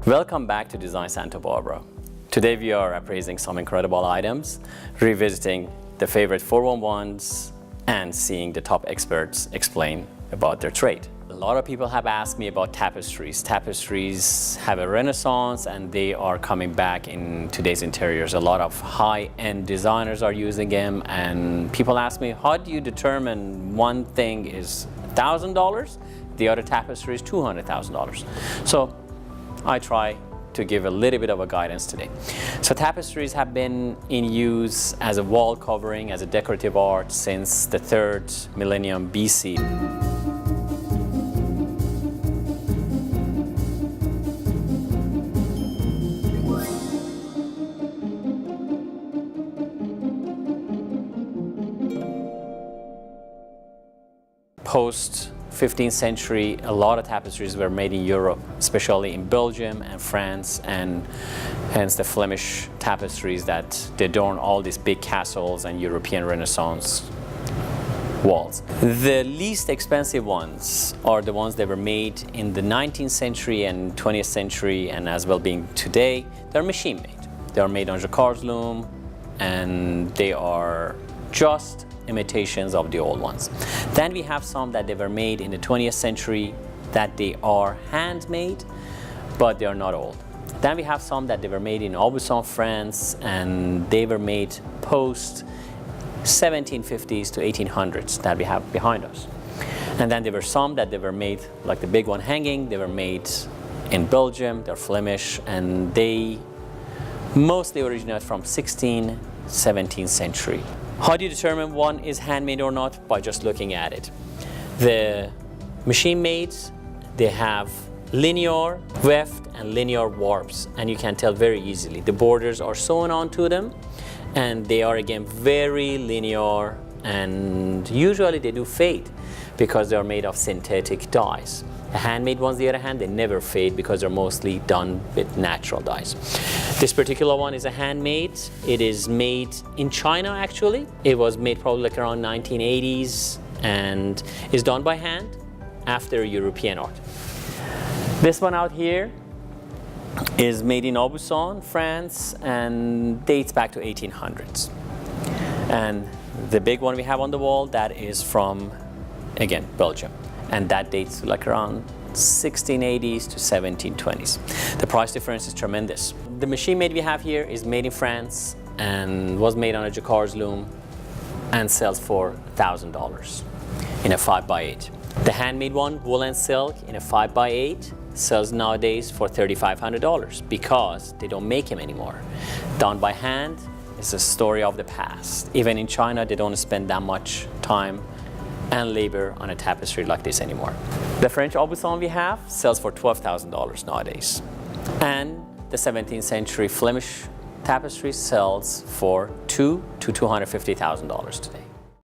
Welcome back to Design Santa Barbara. Today we are appraising some incredible items, revisiting the favorite 411s, and seeing the top experts explain about their trade. A lot of people have asked me about tapestries. Tapestries have a renaissance and they are coming back in today's interiors. A lot of high-end designers are using them, and people ask me, how do you determine one thing is $1,000, the other tapestry is $200,000? So I try to give a little bit of a guidance today. So tapestries have been in use as a wall covering, as a decorative art since the 3rd millennium BC. Post 15th century, a lot of tapestries were made in Europe, especially in Belgium and France, and hence the Flemish tapestries that they adorn all these big castles and European Renaissance walls. The least expensive ones are the ones that were made in the 19th century and 20th century, and as well being today, they're machine made. They are made on jacquard's loom, and they are just imitations of the old ones. Then we have some that they were made in the 20th century that they are handmade, but they are not old. Then we have some that they were made in Aubusson, France, and they were made post 1750s to 1800s that we have behind us. And then there were some that they were made, like the big one hanging, they were made in Belgium, they're Flemish, and they mostly originate from 16th, 17th century. How do you determine one is handmade or not? By just looking at it. The machine made, they have linear weft and linear warps, and you can tell very easily. The borders are sewn onto them, and they are again very linear, and usually they do fade because they are made of synthetic dyes. The handmade ones, on the other hand, they never fade because they're mostly done with natural dyes. This particular one is a handmade. It is made in China, actually. It was made probably like around 1980s and is done by hand after European art. This one out here is made in Aubusson, France, and dates back to 1800s. And the big one we have on the wall, that is from, again, Belgium. And that dates to like around 1680s to 1720s. The price difference is tremendous. The machine made we have here is made in France and was made on a jacquard's loom and sells for $1,000 in a 5x8. The handmade one, wool and silk, in a 5x8 sells nowadays for $3,500 because they don't make them anymore. Done by hand is a story of the past. Even in China, they don't spend that much time and labor on a tapestry like this anymore. The French Aubusson we have sells for $12,000 nowadays. And the 17th century Flemish tapestry sells for $2,000 to $250,000 today.